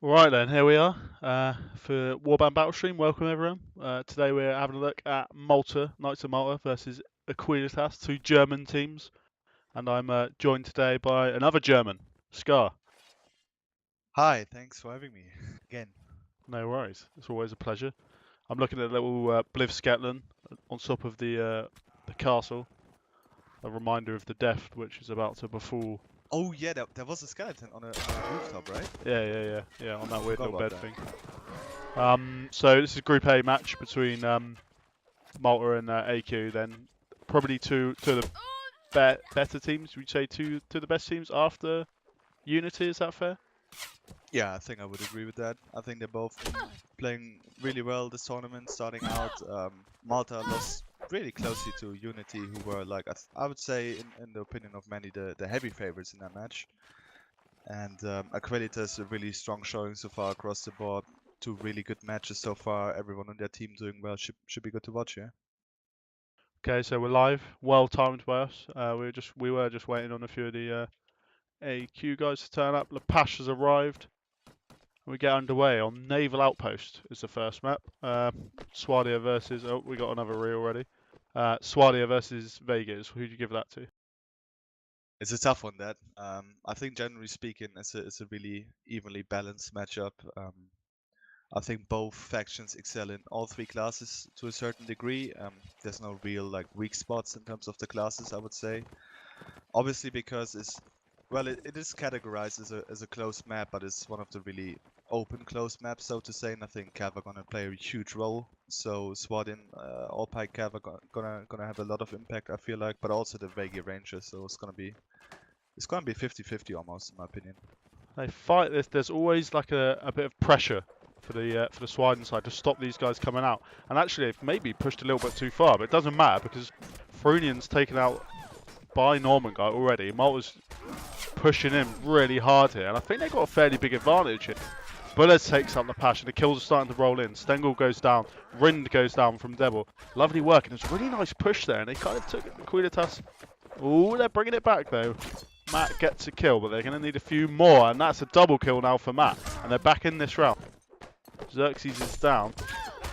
Right then, here we are for Warband Battle Stream. Welcome everyone. Today we're having a look at Malta, Knights of Malta versus Aequalitas, two German teams, and I'm joined today by another German, Scar. Hi, thanks for having me again. No worries, it's always a pleasure. I'm looking at a little Blivskatlan on top of the castle, a reminder of the death which is about to befall. Oh yeah, there was a skeleton on a rooftop, right? Yeah, on that weird Forgot little about bed that. thing. So this is Group A match between Malta and AQ. Then probably two of the better teams. We'd say two of the best teams after Unity. Is that fair? Yeah, I think I would agree with that. I think they're both playing really well this tournament. Starting out, Malta lost really closely to Unity, who were like I would say, in the opinion of many, the heavy favorites in that match. And Aequalitas a really strong showing so far across the board. Two really good matches so far. Everyone on their team doing well. Should be good to watch, yeah. Okay, so we're live. Well timed by us. We were just waiting on a few of the AQ guys to turn up. Lepash has arrived. We get underway on Naval Outpost is the first map. Swadia versus we got another reel already. Swadia versus Vegas. Who do you give that to? It's a tough one, that. I think generally speaking, it's a really evenly balanced matchup. I think both factions excel in all three classes to a certain degree. There's no real like weak spots in terms of the classes, I would say. Obviously, because it is categorized as a closed map, but it's one of the really open closed maps, so to say. And I think Cav are gonna play a huge role So SWAT in all pike cav are gonna have a lot of impact, I feel like, but also the Vega Rangers. So it's gonna be 50-50 almost, in my opinion. They fight this. There's always like a bit of pressure for the Swiden side to stop these guys coming out. And actually, they've maybe pushed a little bit too far, but it doesn't matter because Frunian's taken out by Norman guy already. Malta's pushing him really hard here, and I think they've got a fairly big advantage here. Bullets takes up the passion. The kills are starting to roll in. Stengel goes down. Rind goes down from Devil. Lovely work, and it's a really nice push there. And they kind of took Aequalitas. Oh, they're bringing it back though. Matt gets a kill, but they're going to need a few more, and that's a double kill now for Matt. And they're back in this round. Xerxes is down.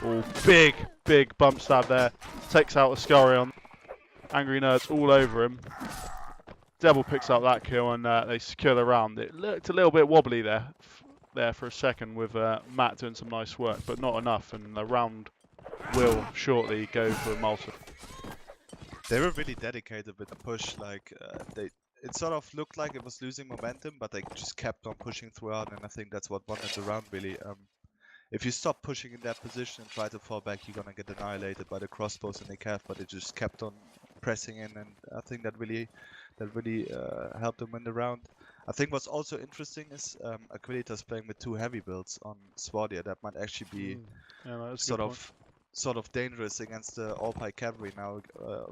Oh, big bump stab there. Takes out Ascarion. Angry Nerds all over him. Devil picks up that kill, and they secure the round. It looked a little bit wobbly there for a second with Matt doing some nice work, but not enough, and the round will shortly go for Malta. They were really dedicated with the push. Like it sort of looked like it was losing momentum, but they just kept on pushing throughout, and I think that's what won the round really. If you stop pushing in that position and try to fall back, you're gonna get annihilated by the crossbows and the calf. But they just kept on pressing in, and I think that really helped them win the round. I think what's also interesting is Aequalitas playing with 2 heavy builds on Swadia. That might actually be sort of dangerous against the all-pike cavalry now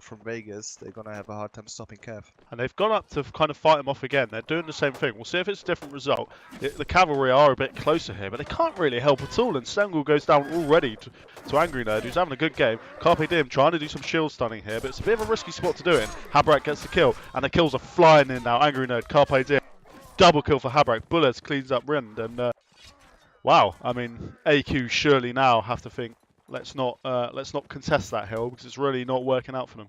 from Vegas. They're gonna have a hard time stopping Cav. And they've gone up to kind of fight them off again. They're doing the same thing. We'll see if it's a different result. The cavalry are a bit closer here, but they can't really help at all. And Stengel goes down already to Angry Nerd, who's having a good game. Carpe Diem trying to do some shield stunning here, but it's a bit of a risky spot to do it in. Habrak gets the kill, and the kills are flying in now. Angry Nerd, Carpe Diem, double kill for Habrak. Bullets cleans up Rind, and wow, I mean, AQ surely now have to think, let's not contest that hill because it's really not working out for them.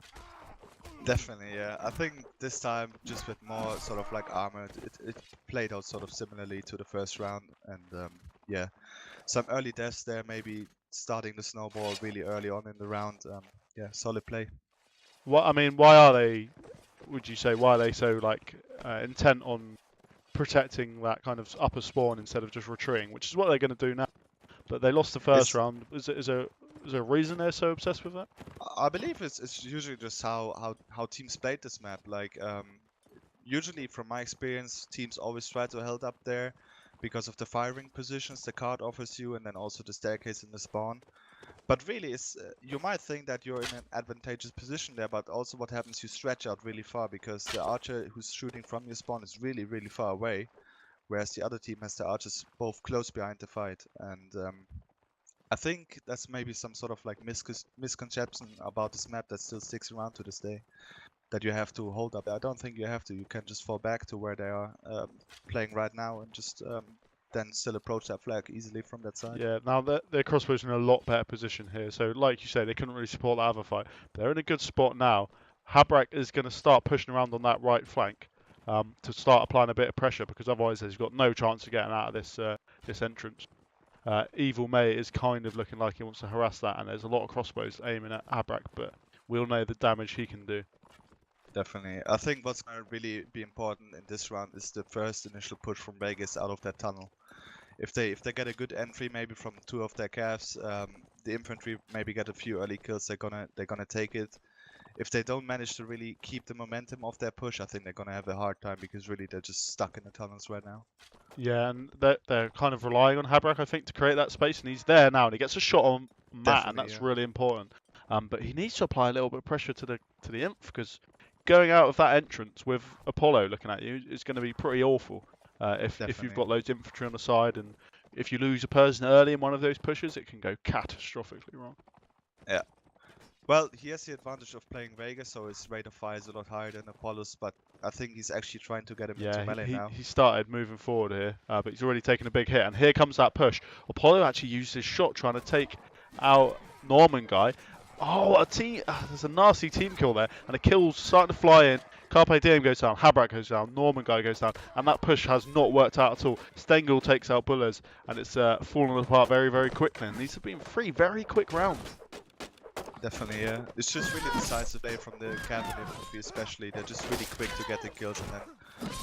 Definitely, yeah. I think this time, just with more sort of like armor, it played out sort of similarly to the first round, and yeah, some early deaths there, maybe starting the snowball really early on in the round. Yeah, solid play. What I mean, why are they? Would you say why are they so like intent on protecting that kind of upper spawn instead of just retreating, which is what they're going to do now? But they lost the first round. Is there a reason they're so obsessed with that? I believe it's usually just how teams played this map. Like usually from my experience, teams always try to hold up there because of the firing positions the card offers you, and then also the staircase in the spawn. But really, you might think that you're in an advantageous position there, but also what happens, you stretch out really far because the archer who's shooting from your spawn is really far away, whereas the other team has the archers both close behind the fight. And I think that's maybe some sort of like misconception about this map that still sticks around to this day, that you have to hold up. I don't think you have to. You can just fall back to where they are playing right now and just then still approach that flag easily from that side. Yeah, now their crossbows in a lot better position here. So like you say, they couldn't really support the other fight. But they're in a good spot now. Habrak is going to start pushing around on that right flank to start applying a bit of pressure, because otherwise he's got no chance of getting out of this entrance. Evil May is kind of looking like he wants to harass that, and there's a lot of crossbows aiming at Habrak, but we'll know the damage he can do. Definitely. I think what's going to really be important in this round is the first initial push from Vegas out of that tunnel. If they get a good entry, maybe from 2 of their calves, the infantry maybe get a few early kills. They're gonna take it. If they don't manage to really keep the momentum of their push, I think they're gonna have a hard time, because really they're just stuck in the tunnels right now. Yeah, and they're kind of relying on Habrak, I think, to create that space, and he's there now, and he gets a shot on Matt, Definitely, and that's yeah. really important. But he needs to apply a little bit of pressure to the imp, because going out of that entrance with Apollo looking at you is going to be pretty awful. If you've got loads of infantry on the side, and if you lose a person early in one of those pushes, it can go catastrophically wrong. Yeah. Well, he has the advantage of playing Vegas, so his rate of fire is a lot higher than Apollo's, but I think he's actually trying to get him into melee now. He started moving forward here, but he's already taken a big hit, and here comes that push. Apollo actually used his shot trying to take out Norman guy. Oh, there's a nasty team kill there, and a kill's starting to fly in. Carpe Diem goes down, Habrak goes down, Norman guy goes down, and that push has not worked out at all. Stengel takes out Bullers, and it's fallen apart very quickly, and these have been 3 very quick rounds. Definitely, yeah. It's just really decisive play from the cavalry infantry especially. They're just really quick to get the kills and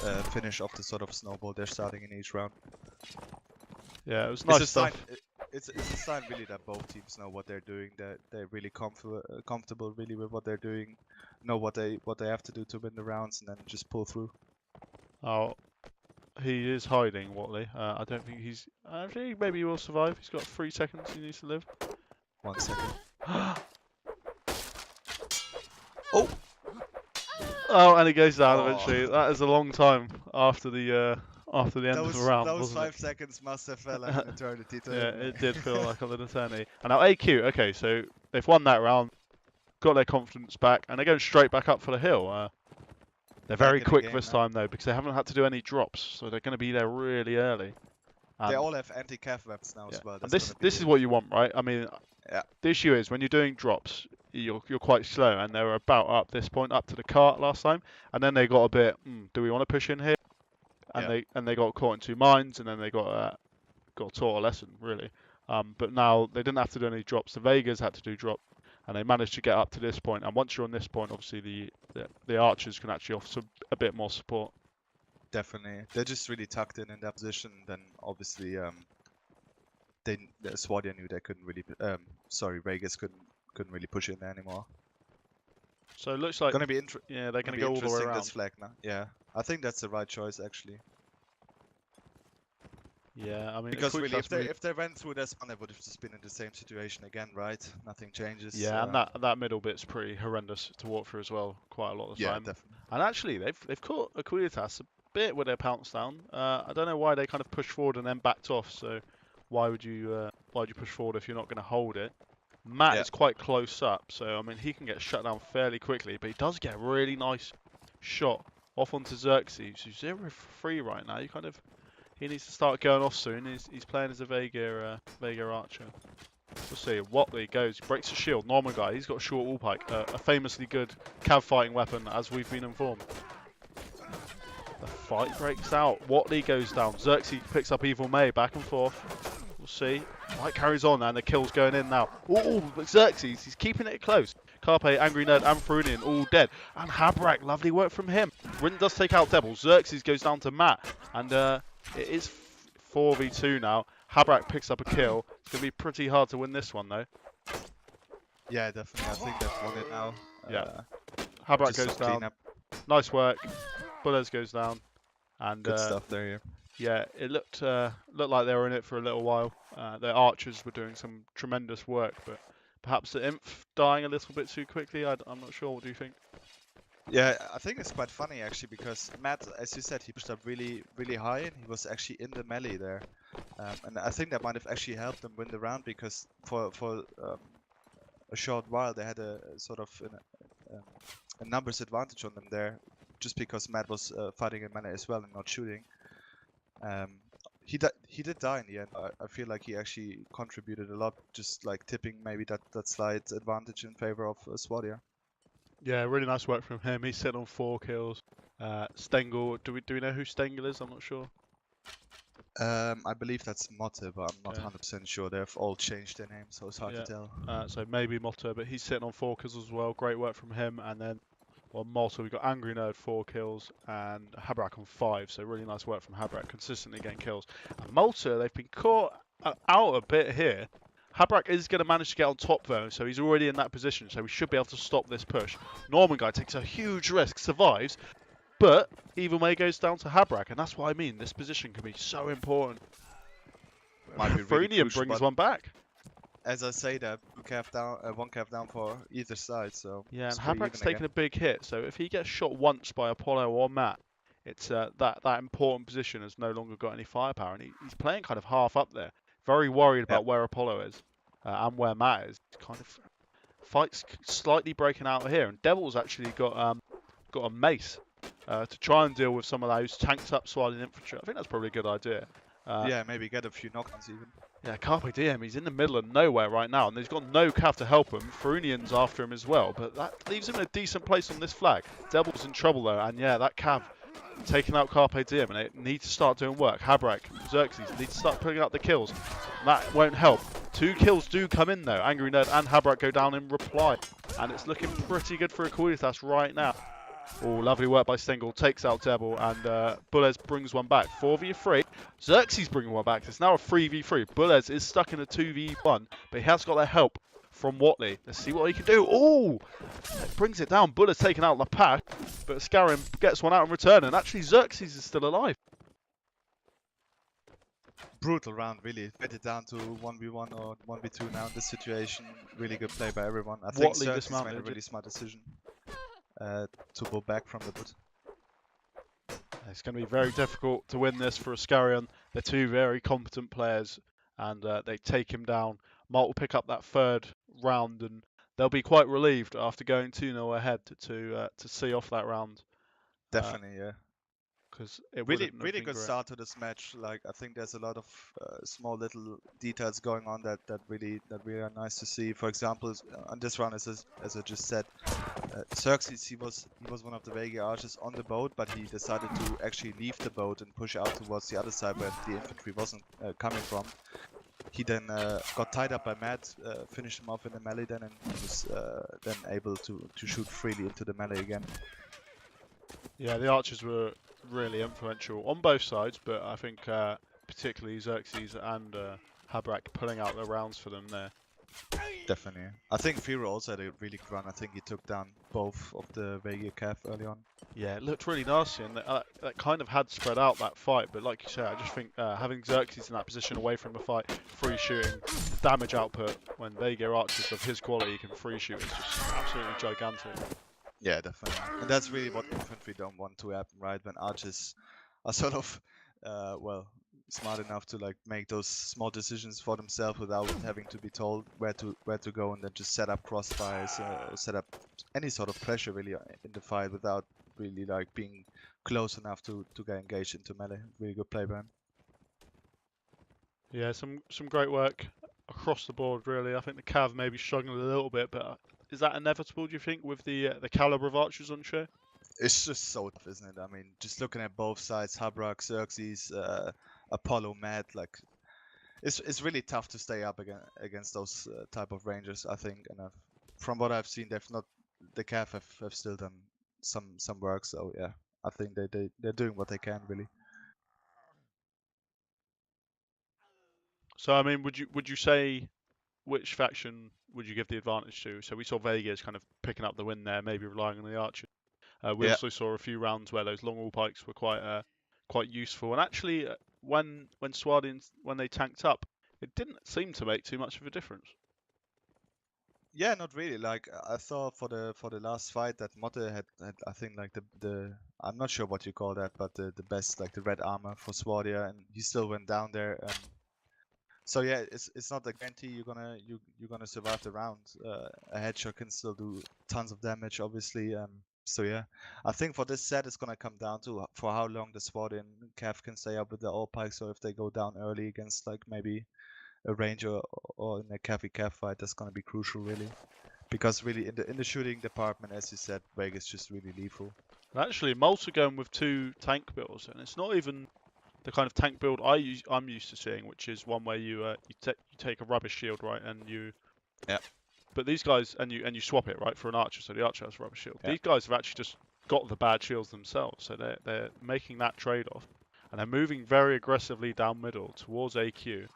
then finish off the sort of snowball they're starting in each round. Yeah, it was nice stuff. it's a sign really that both teams know what they're doing. That they're really comfortable really with what they're doing, know what they have to do to win the rounds, and then just pull through. Oh, he is hiding, Watley. I don't think he's. Actually, maybe he will survive. He's got 3 seconds he needs to live. 1 second. Oh! Oh, and he goes down Oh. eventually. That is a long time after the end of the round, Those wasn't 5 seconds must have felt like an eternity to Yeah, him. it did feel like an eternity. And now AQ, okay, so they've won that round, got their confidence back, and they're going straight back up for the hill. They're very in the quick game this now. time though, because they haven't had to do any drops, so they're going to be there really early. They all have anti-cav weapons now yeah. as well. And That's this is what you want, right? I mean, Yeah. the issue is when you're doing drops, you're quite slow, and they were about up this point, up to the cart last time, and then they got a bit. Do we want to push in here? And Yeah. they got caught in 2 mines, and then they got taught a lesson really. But now they didn't have to do any drops. The Vegas had to do drop, and they managed to get up to this point. And once you're on this point, obviously the archers can actually offer a bit more support. Definitely. They're just really tucked in that position. Then obviously, the Swadia knew they couldn't really. Vegas couldn't really push in there anymore. So it looks like Gonna be they're gonna go all the way around. This flag now. Yeah, I think that's the right choice actually. Yeah, I mean Because really, if they went through this one, they would have just been in the same situation again, right? Nothing changes. Yeah, and that middle bit's pretty horrendous to walk through as well, quite a lot of the time. Yeah, definitely. And actually, they've caught Aequalitas a bit with their pounce down. I don't know why they kind of pushed forward and then backed off. So why would you push forward if you're not going to hold it? Matt is quite close up, so I mean he can get shut down fairly quickly, but he does get a really nice shot off onto Xerxes, who's 0-3 right now. He needs to start going off soon. He's playing as a Vega archer. We'll see. Watley goes, breaks the shield. Norman guy, he's got a short wall pike, a famously good cav fighting weapon, as we've been informed. The fight breaks out. Watley goes down. Xerxes picks up Evil May, back and forth. We'll see. Fight carries on, and the kill's going in now. Oh, but Xerxes, he's keeping it close. Carpe, Angry Nerd, and Frunian all dead. And Habrak, lovely work from him. Rin does take out Devil. Xerxes goes down to Matt, and it is 4v2 now. Habrak picks up a kill. It's going to be pretty hard to win this one, though. Yeah, definitely. I think they've won it now. Yeah. Habrak goes down. Nice work. Bullez goes down. And good stuff there, yeah, it looked like they were in it for a little while. Their archers were doing some tremendous work, but perhaps the Inf dying a little bit too quickly. I'm not sure. What do you think? Yeah, I think it's quite funny actually because Matt, as you said, he pushed up really, really high and he was actually in the melee there, and I think that might have actually helped them win the round because for a short while they had a sort of a numbers advantage on them there, just because Matt was fighting in melee as well and not shooting. He did die in the end. I feel like he actually contributed a lot, just like tipping maybe that slight advantage in favor of Swadia. Yeah, really nice work from him. He's sitting on 4 kills. Stengel, do we know who Stengel is? I'm not sure. I believe that's Motte, but I'm not 100% sure. They've all changed their names, so it's hard to tell. So maybe Motte, but he's sitting on 4 kills as well. Great work from him. And then on Malta, we've got Angry Nerd 4 kills and Habrak on 5. So really nice work from Habrak, consistently getting kills. And Malta, they've been caught out a bit here. Habrak is going to manage to get on top though, so he's already in that position, so we should be able to stop this push. Norman guy takes a huge risk, survives, but Evil May goes down to Habrak, and that's what I mean. This position can be so important. Frunian brings one back. As I say, that one cav down for either side, so yeah, and Habrak's taking a big hit, so if he gets shot once by Apollo or Matt, it's that important position has no longer got any firepower, and he's playing kind of half up there. Very worried about where Apollo is and where Matt is. Kind of fights slightly breaking out here, and Devil's actually got a mace to try and deal with some of those tanked up Swadian infantry. I think that's probably a good idea. Yeah, maybe get a few knockdowns even. Yeah, Carpe Diem, he's in the middle of nowhere right now, and he's got no cav to help him. Frunian's after him as well, but that leaves him in a decent place on this flag. Devil's in trouble though, and yeah, that cav taking out Carpe Diem, and they need to start doing work. Habrak, Xerxes need to start putting out the kills. That won't help. 2 kills do come in though. Angry Nerd and Habrak go down in reply, and it's looking pretty good for Aequalitas right now. Oh, lovely work by Stengel, takes out Devil, and Bullez brings one back. 4v3. Xerxes bringing one back. It's now a 3v3. Bulez is stuck in a 2v1, but he has got that help from Watley. Let's see what he can do. Oh, brings it down. Bulez taking out Lapash, but Scarin gets one out in return, and actually Xerxes is still alive. Brutal round, really. Get it down to 1v1 or 1v2 now in this situation. Really good play by everyone. I think Watley Xerxes made a dismounted. really smart decision to go back from the boot. It's going to be very difficult to win this for Ascarion. They're two very competent players, and they take him down. Malta will pick up that third round, and they'll be quite relieved after going 2-0 ahead to see off that round. Definitely, yeah. Because it Really, wouldn't have really been good great. start to this match. Like I think there's a lot of small little details going on that really are nice to see. For example, on this round, as I just said, Xerxes he was one of the Vega archers on the boat, but he decided to actually leave the boat and push out towards the other side where the infantry wasn't coming from. He then got tied up by Matt, finished him off in the melee then, and he was then able to shoot freely into the melee again. Yeah, the archers were really influential on both sides, but I think particularly Xerxes and Habrak pulling out the rounds for them there. Definitely. I think Firo also had a really good run. I think he took down both of the Vega Cav early on. Yeah, it looked really nasty, and that kind of had spread out that fight. But like you say, I just think having Xerxes in that position away from the fight, free shooting, the damage output when Vega archers of his quality can free shoot is just absolutely gigantic. Yeah, definitely. And that's really what infantry don't want to happen, right? When archers are sort of, well, smart enough to like make those small decisions for themselves without having to be told where to go, and then just set up crossfires, set up any sort of pressure really in the fight without really like being close enough to get engaged into melee. Really good play, man. Yeah, some great work across the board, really. I think the Cav may be struggling a little bit, but is that inevitable, do you think, with the caliber of archers on show? It's just so tough, isn't it? I mean, just looking at both sides, Habrak, Xerxes, Apollo, Matt, like it's really tough to stay up against those type of rangers, I think. And from what I've seen, the Cav have still done some work. So yeah, I think they're doing what they can really. So I mean, would you say which faction would you give the advantage to? So we saw Vegas kind of picking up the win there, maybe relying on the archers. We Yeah. also saw a few rounds where those long haul pikes were quite useful. And actually, when Swardians when they tanked up, it didn't seem to make too much of a difference. Yeah, not really. Like I thought for the last fight that Motte had I think like the I'm not sure what you call that, but the best like the red armor for Swardia, and he still went down there. So yeah, it's not a guarantee you're gonna survive the round. A headshot can still do tons of damage, obviously. So yeah, I think for this set it's gonna come down to for how long the Swardian Cav can stay up with the all pikes, or if they go down early against like maybe a ranger or in a Cav fight, that's gonna be crucial really. Because really in the shooting department, as you said, Vegas just really lethal. And actually, Malta going with 2 tank builds, and it's not even the kind of tank build I'm used to seeing, which is one where you take a rubbish shield, right, and you. Yeah. But these guys and you swap it, right, for an archer, so the archer has a rubbish shield. Yeah. These guys have actually just got the bad shields themselves, so they're making that trade-off, and they're moving very aggressively down middle towards AQ.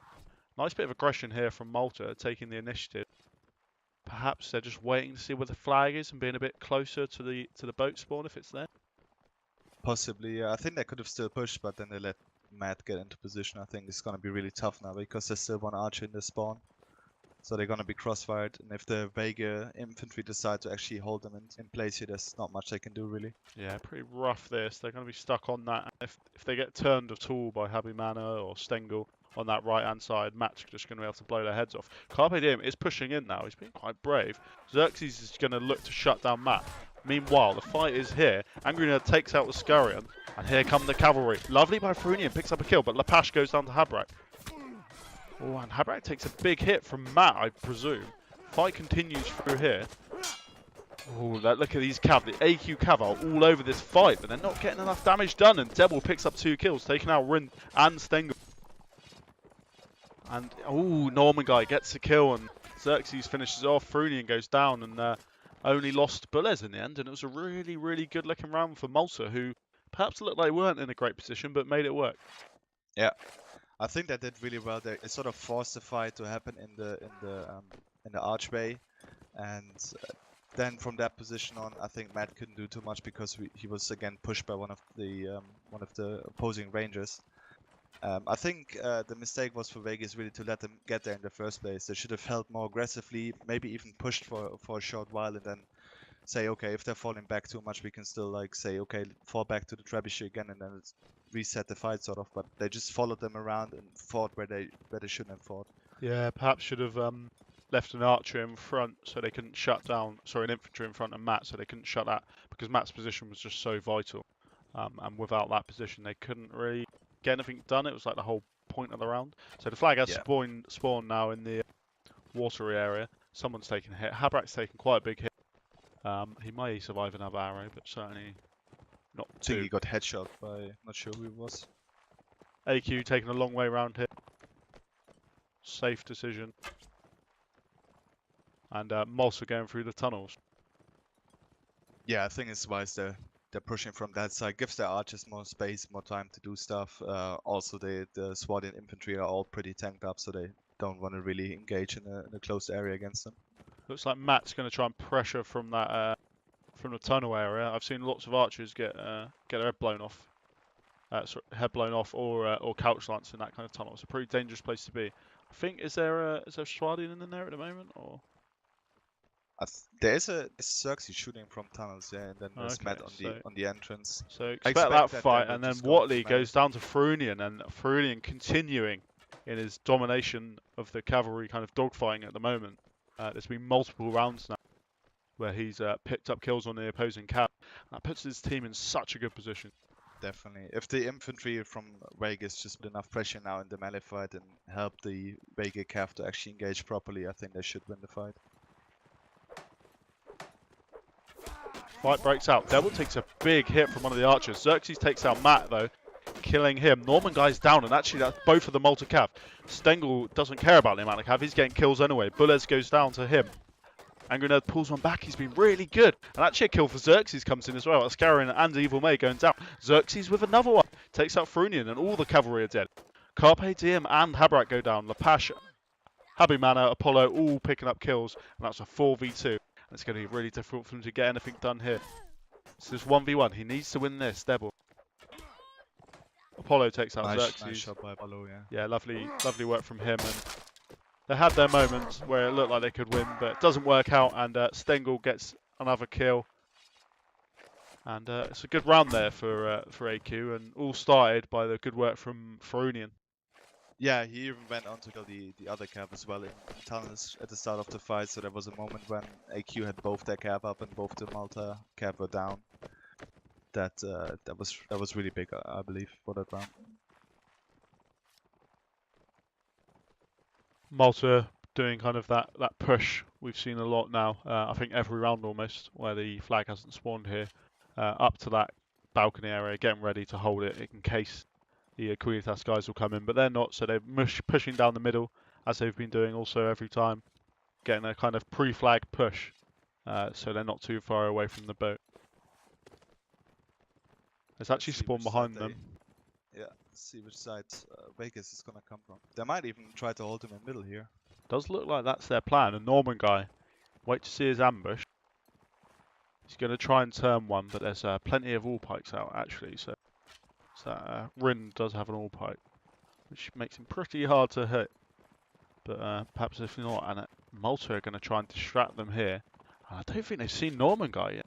Nice bit of aggression here from Malta, taking the initiative. Perhaps they're just waiting to see where the flag is and being a bit closer to the boat spawn if it's there. Possibly, yeah. I think they could have still pushed, but then they let Matt get into position. I think it's gonna be really tough now because there's still one archer in the spawn. So they're gonna be crossfired, and if the Vega infantry decide to actually hold them in place here, there's not much they can do really. Yeah, pretty rough this. They're going to be stuck on that. If they get turned at all by Habimana or Stengel on that right-hand side, Matt's just going to be able to blow their heads off. Carpe Diem is pushing in now. He's being quite brave. Xerxes is going to look to shut down Matt. Meanwhile, the fight is here. Angrina takes out the Scarion, and here come the cavalry. Lovely by Frunian, picks up a kill, but Lapash goes down to Habrak. Oh, and Habrak takes a big hit from Matt, I presume. Fight continues through here. Oh, look at these Cav. The AQ Cav are all over this fight, but they're not getting enough damage done. And Devil picks up 2 kills, taking out Rin and Stengel. And, oh, Norman guy gets a kill, and Xerxes finishes off. Frunian goes down, and only lost Bulez in the end. And it was a really, really good looking round for Malta, who perhaps looked like they weren't in a great position, but made it work. Yeah, I think they did really well. They sort of forced the fight to happen in the archway, and then from that position on, I think Matt couldn't do too much because he was again pushed by one of the opposing rangers. I think the mistake was for Vegas really to let them get there in the first place. They should have held more aggressively, maybe even pushed for a short while, and then say, okay, if they're falling back too much, we can still like say, okay, fall back to the trebuchet again, and then reset the fight sort of. But they just followed them around and fought where they shouldn't have fought. Yeah, perhaps should have left an archer in front so they couldn't shut down. Sorry, an infantry in front of Matt so they couldn't shut that because Matt's position was just so vital. And without that position, they couldn't really get anything done. It was like the whole point of the round. So the flag has spawned now in the watery area. Someone's taken a hit. Habrak's taken quite a big hit. He may survive another arrow, but certainly not I think two. he got headshot by, not sure who it was. AQ taking a long way around here. Safe decision. And Malta going through the tunnels. Yeah, I think it's wise they're pushing from that side. Gives their archers more space, more time to do stuff. Also, the SWAT and infantry are all pretty tanked up, so they don't want to really engage in a close area against them. Looks like Matt's going to try and pressure from that from the tunnel area. I've seen lots of archers get their head blown off, or couch lance in that kind of tunnel. It's a pretty dangerous place to be. I think is there Swadian in there at the moment, or There's Xerxes shooting from tunnels, yeah, and then there's okay, Matt so, on the entrance. So expect that fight, and then just Watley goes down to Ferunian, and Ferunian continuing in his domination of the cavalry kind of dogfighting at the moment. There's been multiple rounds now where he's picked up kills on the opposing cav. That puts his team in such a good position. Definitely. If the infantry from Vegas just put enough pressure now in the melee fight and help the Vega cav to actually engage properly, I think they should win the fight. Fight breaks out. Devil takes a big hit from one of the archers. Xerxes takes out Matt though, killing him. Norman guy's down, and actually that's both of the Malta cav. Stengel doesn't care about the amount of cav. He's getting kills anyway. Bullez goes down to him. Angry pulls one back. He's been really good. And actually a kill for Xerxes comes in as well. Ascarian and Evil May going down. Xerxes with another one. Takes out Ferunian, and all the cavalry are dead. Carpe Diem and Habrak go down. Lapash, Habimana, Apollo all picking up kills. And that's a 4v2. It's going to be really difficult for him to get anything done here. This is 1v1. He needs to win this, Devil. Apollo takes out Xerxes. Nice shot by Apollo, yeah. Yeah, lovely work from him. And they had their moments where it looked like they could win, but it doesn't work out. And Stengel gets another kill. And it's a good round there for AQ, and all started by the good work from Ferunian. Yeah, he even went on to kill the other cav as well in tunnels at the start of the fight, so there was a moment when AQ had both their cav up and both the Malta cav were down. That was really big, I believe, for that round. Malta doing kind of that push we've seen a lot now. I think every round almost, where the flag hasn't spawned here, up to that balcony area, getting ready to hold it in case the Aequalitas guys will come in, but they're not, so they're pushing down the middle, as they've been doing also every time, getting a kind of pre-flag push, so they're not too far away from the boat. It's actually spawned behind them. Yeah, let's see which side Vegas is going to come from. They might even try to hold him in the middle here. Does look like that's their plan. A Norman guy, wait to see his ambush. He's going to try and turn one, but there's plenty of all pikes out actually, so Rin does have an all pike, which makes him pretty hard to hit. But perhaps if not, and Malta are going to try and distract them here. I don't think they've seen Norman guy yet.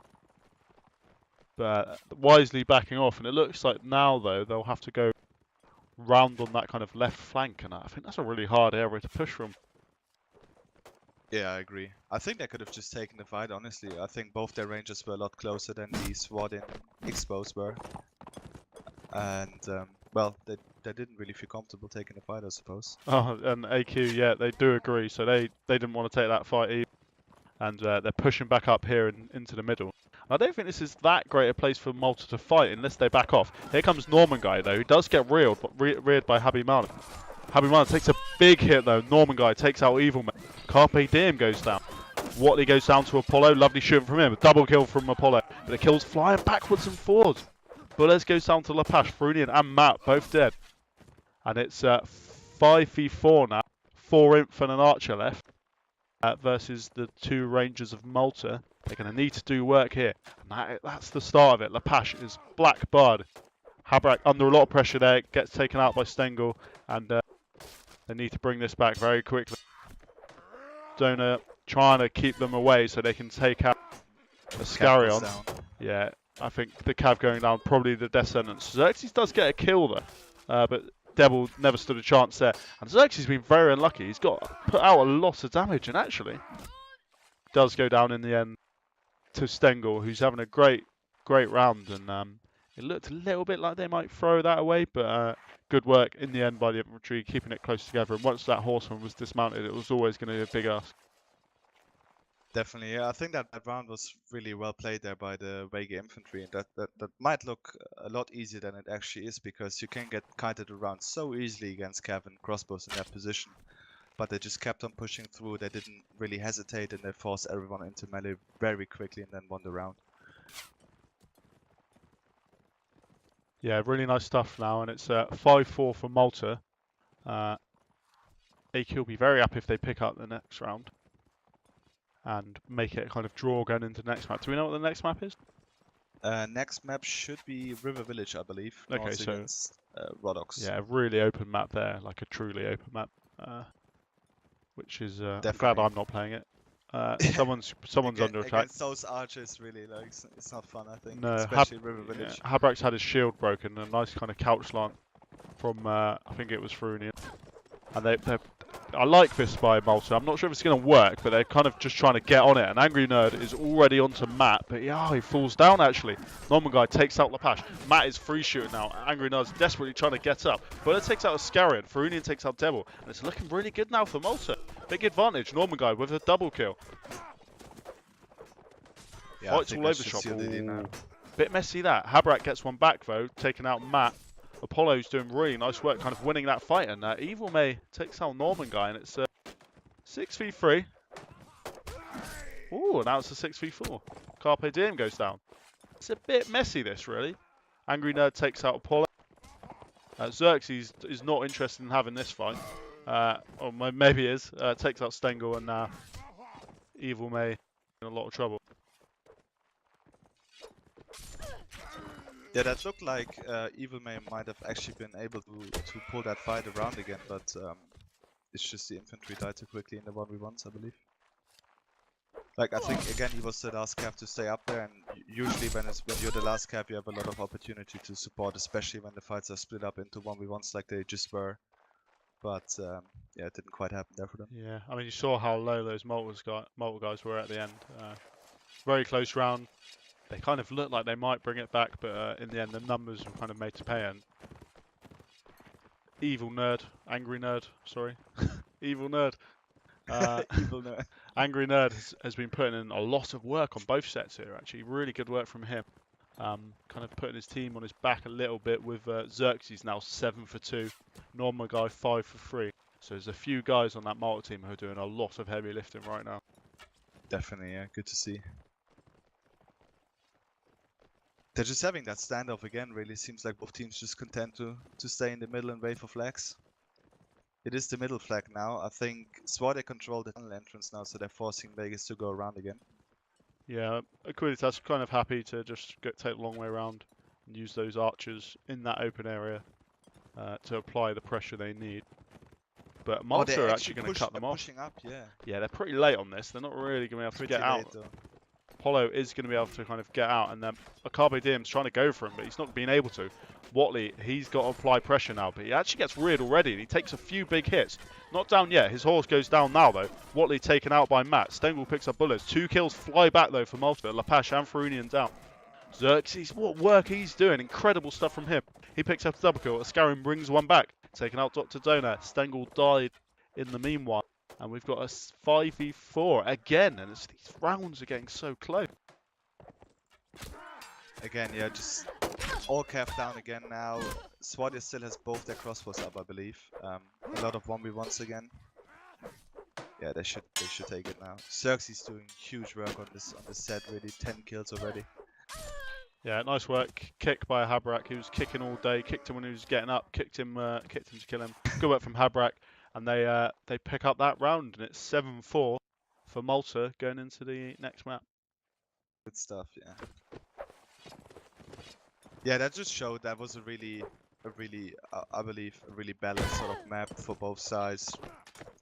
But wisely backing off, and it looks like now though they'll have to go round on that kind of left flank, and I think that's a really hard area to push from. Yeah, I agree. I think they could have just taken the fight, honestly. I think both their rangers were a lot closer than the SWAT in Expos were. And, well, they didn't really feel comfortable taking the fight, I suppose. Oh, and AQ, yeah, they do agree. So they didn't want to take that fight either. And they're pushing back up here into the middle. I don't think this is that great a place for Malta to fight unless they back off. Here comes Norman guy, though, who does get reared by Habimana. Habimana takes a big hit, though. Norman guy takes out Evil Man. Carpe Diem goes down. Watley goes down to Apollo. Lovely shooting from him. A double kill from Apollo. But the kills flying backwards and forwards. Bullez goes down to Lapash, Ferunian and Matt, both dead. And it's 5v4 now. 4 Inf and an Archer left versus the 2 Rangers of Malta. They're going to need to do work here. And that's the start of it. Lepash is blackbarred. Habrak under a lot of pressure there, gets taken out by Stengel, and they need to bring this back very quickly. Donor trying to keep them away so they can take out Ascarion. Yeah, I think the Cav going down, probably the death sentence. Xerxes does get a kill there, but Devil never stood a chance there. And Xerxes has been very unlucky. He's got put out a lot of damage, and actually does go down in the end to Stengel, who's having a great round. And it looked a little bit like they might throw that away, but good work in the end by the infantry, keeping it close together. And once that horseman was dismounted, it was always going to be a big ask. Definitely, yeah. I think that round was really well played there by the Vega infantry, and that might look a lot easier than it actually is, because you can get kited around so easily against Cav and crossbows in that position. But they just kept on pushing through. They didn't really hesitate, and they forced everyone into melee very quickly and then won the round. Yeah, really nice stuff now, and it's 5-4 for Malta. AQ will be very happy if they pick up the next round and make it a kind of draw going into the next map. Do we know what the next map is? Next map should be River Village, I believe. Okay, so against Rodox. yeah, a really open map there, like a truly open map, which is I'm glad I'm not playing it. Someone's under attack. Against those archers, really, like it's not fun. I think, no, especially River Village. Yeah, Habrak's had his shield broken. A nice kind of couch slant from I think it was Frunian. And I like this by Malta. I'm not sure if it's going to work, but they're kind of just trying to get on it. And Angry Nerd is already onto Matt, but yeah, he falls down actually. Norman guy takes out Lepash. Matt is free shooting now. Angry Nerd's desperately trying to get up. But it takes out Ascarion. Farunian takes out Devil. And it's looking really good now for Malta. Big advantage. Norman guy with a double kill. Yeah, fights all over shop. Bit messy that. Habrak gets one back though, taking out Matt. Apollo's doing really nice work, kind of winning that fight, and Evil May takes out Norman guy, and it's 6v3. Ooh, now it's a 6v4. Carpe Diem goes down. It's a bit messy, this really. Angry Nerd takes out Apollo. Xerxes is not interested in having this fight, or maybe he is. Takes out Stengel, and now Evil May in a lot of trouble. Yeah, that looked like Evil May might have actually been able to pull that fight around again, but it's just the infantry died too quickly in the 1v1s, I believe. Like, I think, again, he was the last cav to stay up there, and usually when you're the last cav, you have a lot of opportunity to support, especially when the fights are split up into 1v1s like they just were. But, yeah, it didn't quite happen there for them. Yeah, I mean, you saw how low those Malta guys were at the end. Very close round. They kind of looked like they might bring it back, but in the end, the numbers were kind of made to pay. And Evil Nerd, Angry Nerd, sorry, Evil Nerd. Evil Nerd. Angry Nerd has been putting in a lot of work on both sets here, actually. Really good work from him. Kind of putting his team on his back a little bit with Xerxes now 7 for 2, Norma guy 5 for 3. So there's a few guys on that Malta team who are doing a lot of heavy lifting right now. Definitely, yeah, good to see. They're just having that standoff again, really. Seems like both teams just content to stay in the middle and wait for flags. It is the middle flag now. I think Swade control the tunnel entrance now, so they're forcing Vegas to go around again. Yeah, Aequalitas kind of happy to just take the long way around and use those archers in that open area to apply the pressure they need. But Malta are actually going to cut them off. Pushing up, yeah. Yeah, they're pretty late on this. They're not really going to be able to get out. Though. Apollo is going to be able to kind of get out, and then Carpe Diem's trying to go for him, but he's not being able to. Watley, he's got to apply pressure now, but he actually gets reared already, and he takes a few big hits. Not down yet. His horse goes down now, though. Watley taken out by Matt. Stengel picks up bullets. 2 kills fly back, though, for Malta. Lepash and Farunian down. Xerxes, what work he's doing. Incredible stuff from him. He picks up a double kill. Ascarion brings one back. Taking out Dr. Donor. Stengel died in the meanwhile. And we've got a 5v4 again, and these rounds are getting so close. Again, yeah, just all cav down again now. Swade still has both their crossbows up, I believe. A lot of 1v1s again. Yeah, they should take it now. Xerxes doing huge work on this set, really. 10 kills already. Yeah, nice work. Kick by Habrak. He was kicking all day. Kicked him when he was getting up. Kicked him to kill him. Good work from Habrak, and they pick up that round, and it's 7-4 for Malta going into the next map. Good stuff, yeah. Yeah, that just showed that was a really, I believe, a really balanced sort of map for both sides.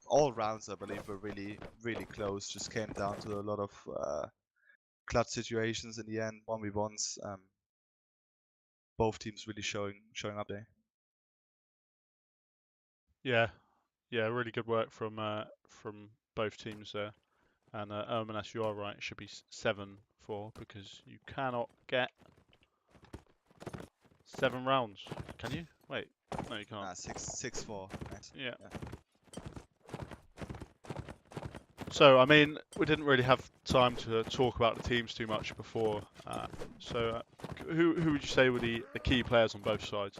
All rounds, I believe, were really, really close. Just came down to a lot of clutch situations in the end, 1v1s. Both teams really showing up there. Yeah, really good work from both teams there. And Ermanas, you are right. It should be 7-4 because you cannot get 7 rounds. Can you? Wait, no, you can't. 6-4. Nice. Yeah. So, I mean, we didn't really have time to talk about the teams too much before. Who would you say were the key players on both sides?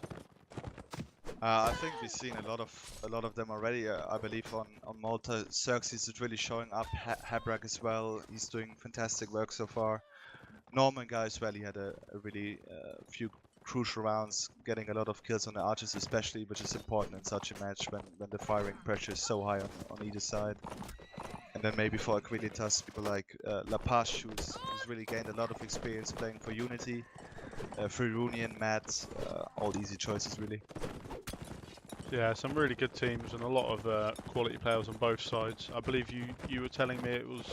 I think we've seen a lot of them already. I believe on Malta, Xerxes is really showing up. Habrak as well. He's doing fantastic work so far. Norman guy as well. He had a really few crucial rounds, getting a lot of kills on the archers, especially, which is important in such a match when the firing pressure is so high on either side. And then maybe for Aequalitas, people like Lapache, who's really gained a lot of experience playing for Unity. Firunian, Matt, all easy choices really. Yeah, some really good teams and a lot of quality players on both sides. I believe you were telling me it was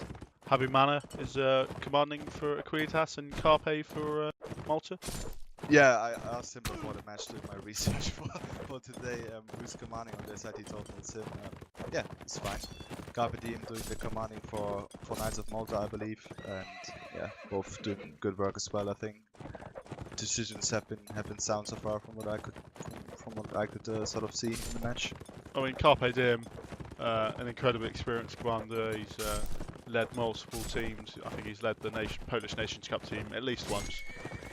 Habimana is commanding for Aequalitas and Carpe for Malta. Yeah, I asked him before the match, doing my research for today, who's commanding on their side. He told me it's him. Yeah, it's fine. Carpe Diem doing the commanding for Knights of Malta, I believe, and yeah, both doing good work as well. I think decisions have been sound so far from what I could sort of see in the match. I mean, Carpe Diem, an incredibly experienced commander. He's led multiple teams. I think he's led the Polish Nations Cup team at least once,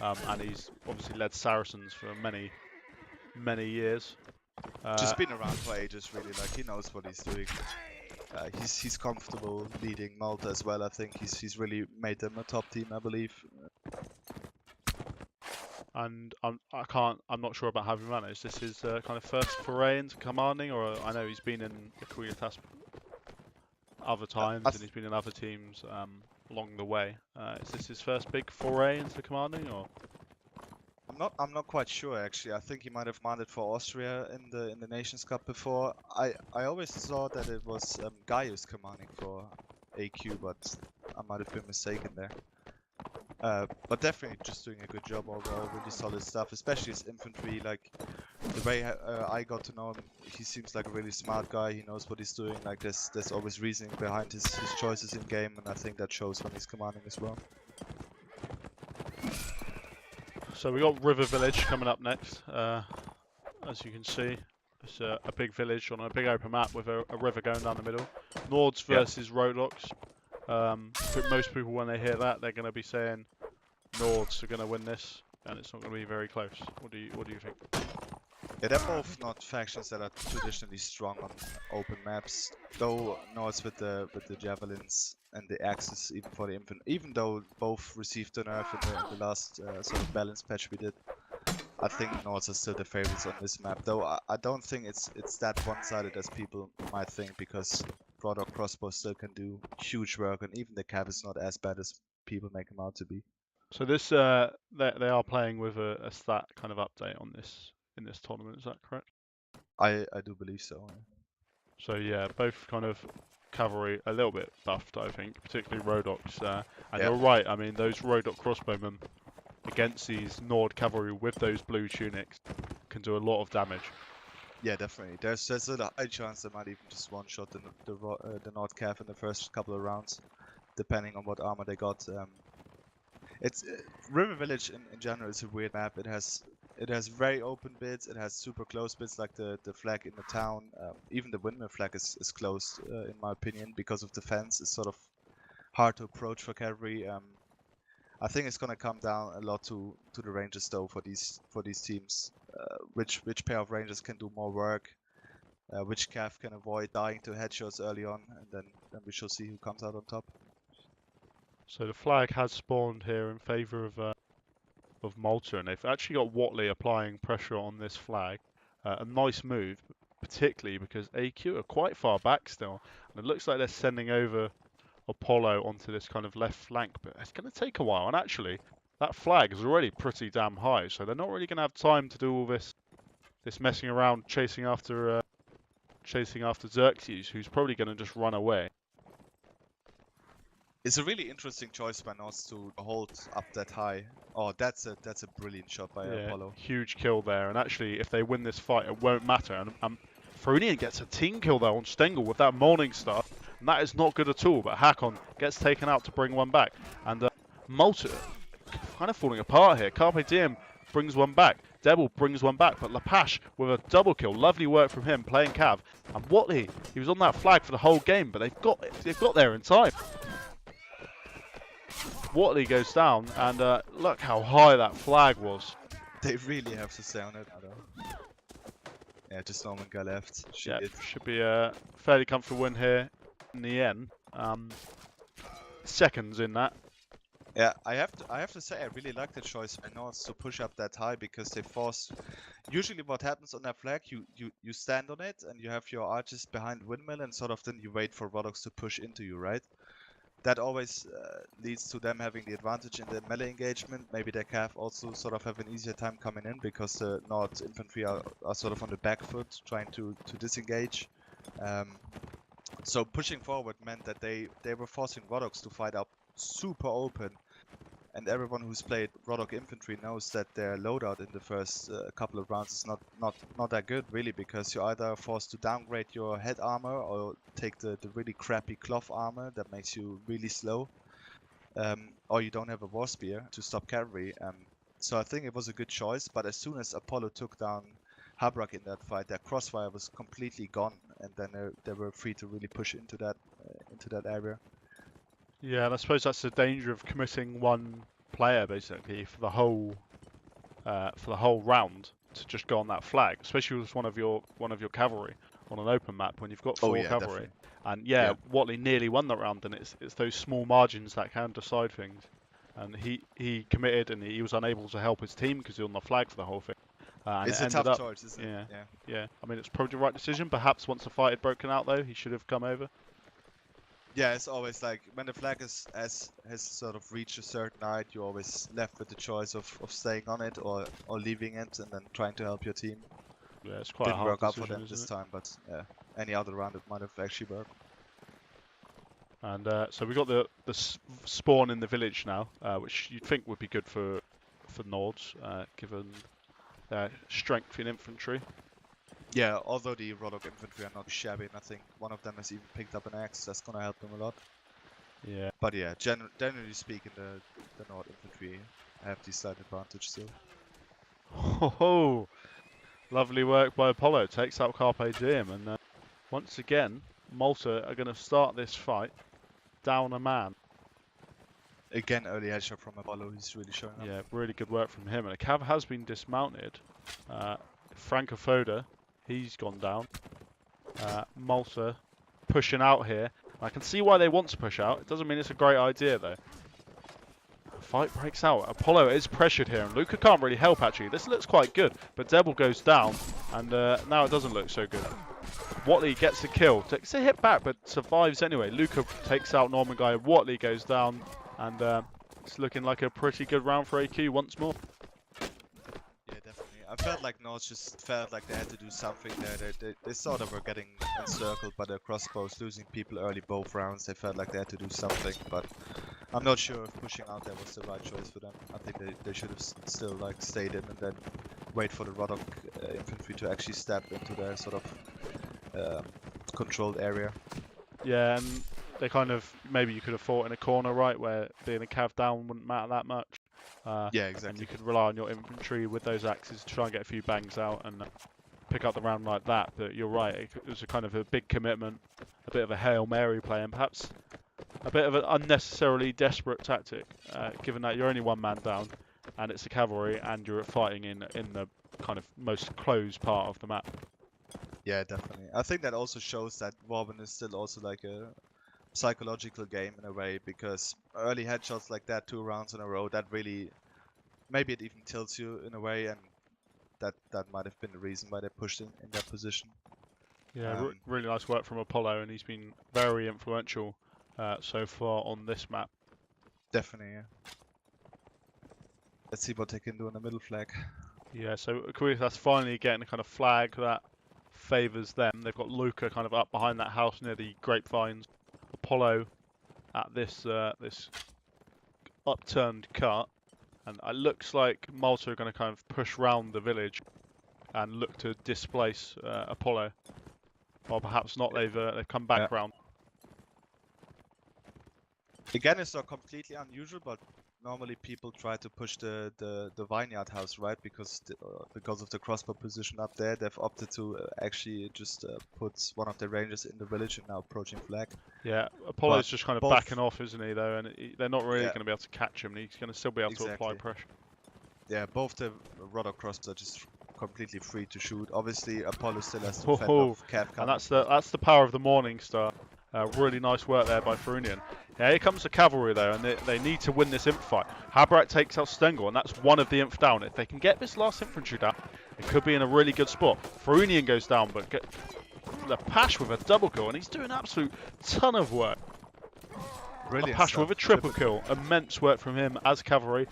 and he's obviously led Saracens for many years. Just been around for ages, really. Like, he knows what he's doing. He's comfortable leading Malta as well. I think he's really made them a top team, I believe. And I'm not sure about Habimana. Is this his kind of first foray into commanding, or I know he's been in Aequalitas other times and he's been in other teams along the way. Is this his first big foray into commanding, or? I'm not quite sure actually. I think he might have commanded for Austria in the Nations Cup before. I always thought that it was Gaius commanding for AQ, but I might have been mistaken there. But definitely just doing a good job overall, really solid stuff, especially his infantry. Like, the way I got to know him, he seems like a really smart guy. He knows what he's doing. Like, there's always reasoning behind his choices in game, and I think that shows when he's commanding as well. So we got River Village coming up next. As you can see, it's a big village on a big open map with a river going down the middle. Nords versus Roadlocks. Most people, when they hear that, they're going to be saying Nords are going to win this, and it's not going to be very close. What do you think? Yeah, they're both not factions that are traditionally strong on open maps. Though Nords with the javelins and the axes, even for the infant, even though both received a nerf in the last sort of balance patch we did, I think Nords are still the favorites on this map. Though I don't think it's that one-sided as people might think, because Broadock Crossbow still can do huge work, and even the cap is not as bad as people make him out to be. So this they are playing with a stat kind of update on this in this tournament. Is that correct? I do believe so. Yeah. So yeah, both kind of cavalry a little bit buffed, I think, particularly Roadocks. And you're right. I mean, those Roadock crossbowmen against these Nord cavalry with those blue tunics can do a lot of damage. Yeah, definitely. There's a high chance they might even just one-shot the Nord cav in the first couple of rounds, depending on what armor they got. It's River Village in general is a weird map. It has very open bits. It has super close bits like the flag in the town. Even the windmill flag is closed, in my opinion, because of the fence. It's sort of hard to approach for cavalry. I think it's gonna come down a lot to the rangers though for these teams. Which pair of rangers can do more work? Which cav can avoid dying to headshots early on, and then we shall see who comes out on top. So the flag has spawned here in favour of of Malta, and they've actually got Watley applying pressure on this flag. A nice move, particularly because AQ are quite far back still, and it looks like they're sending over Apollo onto this kind of left flank, but it's going to take a while. And actually, that flag is already pretty damn high, so they're not really going to have time to do all this messing around chasing after Xerxes, who's probably going to just run away. It's a really interesting choice by Nos to hold up that high. Oh, that's a brilliant shot by Apollo. Huge kill there. And actually, if they win this fight, it won't matter. And Farunian gets a team kill there on Stengel with that Morning Star. And that is not good at all. But Hakon gets taken out to bring one back. And Malta kind of falling apart here. Carpe Diem brings one back. Devil brings one back. But Lapache with a double kill. Lovely work from him playing Cav. And Watley, he was on that flag for the whole game. But they've got there in time. Watley goes down, and look how high that flag was. They really have to stay on it. Yeah, just Norman guy left. Should be a fairly comfortable win here in the end. Seconds in that. Yeah, I have to say I really like the choice by North to push up that high because they force. Usually, what happens on that flag, you stand on it and you have your archers behind windmill, and sort of then you wait for Rodox to push into you, right? That always leads to them having the advantage in the melee engagement. Maybe their Cav also sort of have an easier time coming in because the Nord infantry are sort of on the back foot trying to disengage. So pushing forward meant that they were forcing Rodox to fight up super open. And everyone who's played Rodok infantry knows that their loadout in the first couple of rounds is not that good, really, because you're either forced to downgrade your head armor or take the really crappy cloth armor that makes you really slow, or you don't have a war spear to stop cavalry. So I think it was a good choice, but as soon as Apollo took down Habrak in that fight, their crossfire was completely gone, and then they were free to really push into that area. Yeah, and I suppose that's the danger of committing one player basically for the whole round to just go on that flag, especially with one of your cavalry on an open map when you've got four cavalry. Definitely. And Watley nearly won that round, and it's those small margins that can decide things. And he committed, and he was unable to help his team because he was on the flag for the whole thing. It's a tough choice, isn't it? Yeah. I mean, it's probably the right decision. Perhaps once the fight had broken out, though, he should have come over. Yeah, it's always like when the flag has sort of reached a certain height, you're always left with the choice of staying on it or leaving it and then trying to help your team. Yeah, it's quite Didn't a hard work out decision, for them this time, but yeah, any other round it might have actually worked. And so we got the spawn in the village now, which you'd think would be good for Nords, given their strength in infantry. Yeah, although the Rodok infantry are not shabby, and I think one of them has even picked up an axe. That's gonna help them a lot. Yeah. But yeah, generally speaking, the Nord infantry have the slight advantage still. Oh, lovely work by Apollo. Takes out Carpe Diem, and once again, Malta are going to start this fight down a man. Again, early headshot from Apollo. He's really showing up. Yeah, really good work from him. And a Cav has been dismounted. Francofoda, he's gone down. Malta pushing out here. I can see why they want to push out. It doesn't mean it's a great idea, though. Fight breaks out. Apollo is pressured here, and Luca can't really help, actually. This looks quite good, but Devil goes down, and now it doesn't look so good. Watley gets a kill. Takes a hit back, but survives anyway. Luca takes out Norman Guy. Watley goes down, and it's looking like a pretty good round for AQ once more. Yeah, definitely. I felt like North just felt like they had to do something there. They sort of were getting encircled by their crossbows, losing people early both rounds. They felt like they had to do something, but I'm not sure if pushing out there was the right choice for them. I think they should have still like stayed in and then wait for the Rodok infantry to actually step into their sort of controlled area. Yeah, and they kind of, maybe you could have fought in a corner, right, where being a cav down wouldn't matter that much. Yeah, exactly. And you could rely on your infantry with those axes to try and get a few bangs out and pick up the round like that. But you're right, it was a kind of a big commitment, a bit of a Hail Mary play, and perhaps a bit of an unnecessarily desperate tactic, given that you're only one man down, and it's a cavalry, and you're fighting in the kind of most closed part of the map. Yeah, definitely. I think that also shows that Warben is still also like a psychological game in a way, because early headshots like that 2 rounds in a row, that really maybe it even tilts you in a way, and that might have been the reason why they pushed in that position. Yeah, really nice work from Apollo, and he's been very influential so far on this map. Definitely, yeah. Let's see what they can do on the middle flag. Yeah, so Aequalitas finally getting a kind of flag that favours them. They've got Luca kind of up behind that house near the grapevines. Apollo at this this upturned cart, and it looks like Malta are going to kind of push round the village and look to displace Apollo, or perhaps not. They've come back round. Again, it's not completely unusual, but normally people try to push the vineyard house, right? Because of the crossbow position up there, they've opted to actually just put one of the rangers in the village and now approaching flag. Yeah, Apollo's just kind of backing off, isn't he, though? And they're not really going to be able to catch him. He's going to still be able to apply pressure. Yeah, both the rudder crossbows are just completely free to shoot. Obviously, Apollo still has to fend off Cav and that's the power of the Morning Star. Really nice work there by Farunian. Yeah, here comes the cavalry though, and they need to win this imp fight. Habrak takes out Stengel, and that's one of the imps down. If they can get this last infantry down, it could be in a really good spot. Farunian goes down, but Lepash with a double kill, and he's doing an absolute ton of work. Lepash with a triple kill. Immense work from him as cavalry.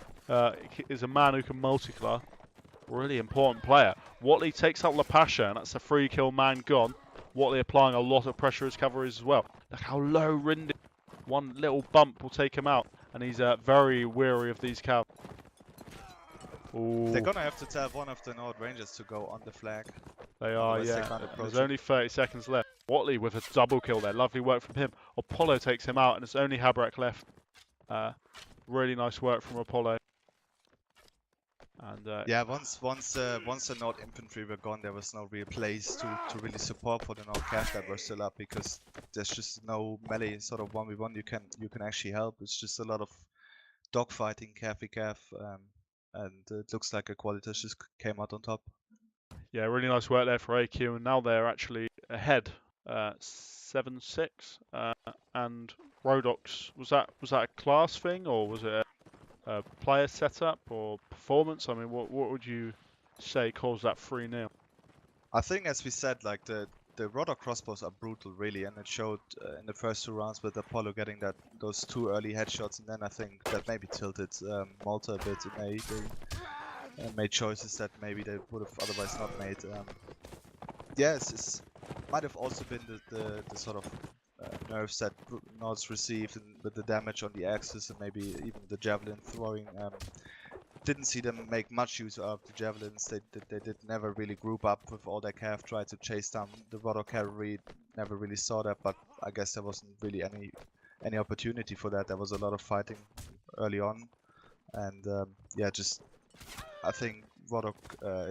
Is a man who can multi-class. Really important player. Watley takes out Lapasha, and that's a free kill man gone. Watley applying a lot of pressure as cavalries as well. Look how low Rindy. One little bump will take him out, and he's very weary of these cav. They're gonna have to tell one of the Nord Rangers to go on the flag. They are, yeah. There's only 30 seconds left. Watley with a double kill there. Lovely work from him. Apollo takes him out, and it's only Habrak left. Really nice work from Apollo. And yeah, once the Nord infantry were gone, there was no real place to really support for the Nord cav that were still up, because there's just no melee sort of 1v1 you can actually help. It's just a lot of dogfighting cav, and it looks like Aequalitas just came out on top. Yeah, really nice work there for AQ, and now they're actually ahead, 7-6. And Rodox, was that a class thing, or was it a player setup or performance? I mean, what would you say caused that 3-0? I think, as we said, like the Rodder crossbows are brutal, really, and it showed in the first 2 rounds with Apollo getting those 2 early headshots, and then I think that maybe tilted Malta a bit. They made choices that maybe they would have otherwise not made. Yes, it might have also been the sort of nerves that Nords received, and with the damage on the axis and maybe even the javelin throwing. Didn't see them make much use of the javelins. They did never really group up with all their cav, tried to chase down the Rodder cavalry. Never really saw that, but I guess there wasn't really any opportunity for that. There was a lot of fighting early on, and yeah, just I think Rodder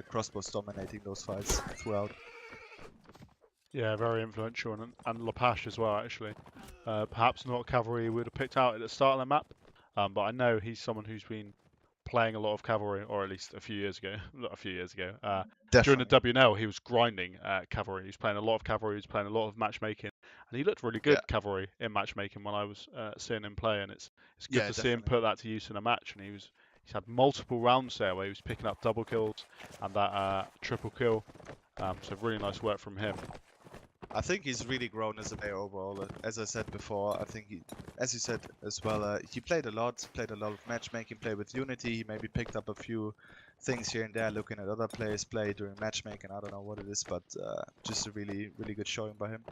crossbows dominating those fights throughout. Yeah, very influential, and Lepash as well, actually. Perhaps not cavalry we would have picked out at the start of the map, but I know he's someone who's been playing a lot of cavalry, or at least a few years ago. Not a few years ago. During the WNL, he was grinding cavalry. He was playing a lot of cavalry. He was playing a lot of matchmaking, and he looked really good cavalry in matchmaking when I was seeing him play. And it's good to see him put that to use in a match. And he's had multiple rounds there where he was picking up double kills and that triple kill. So really nice work from him. I think he's really grown as a player overall. As I said before, I think as you said as well, he played a lot of matchmaking, played with Unity. He maybe picked up a few things here and there, looking at other players play during matchmaking. I don't know what it is, but just a really good showing by him.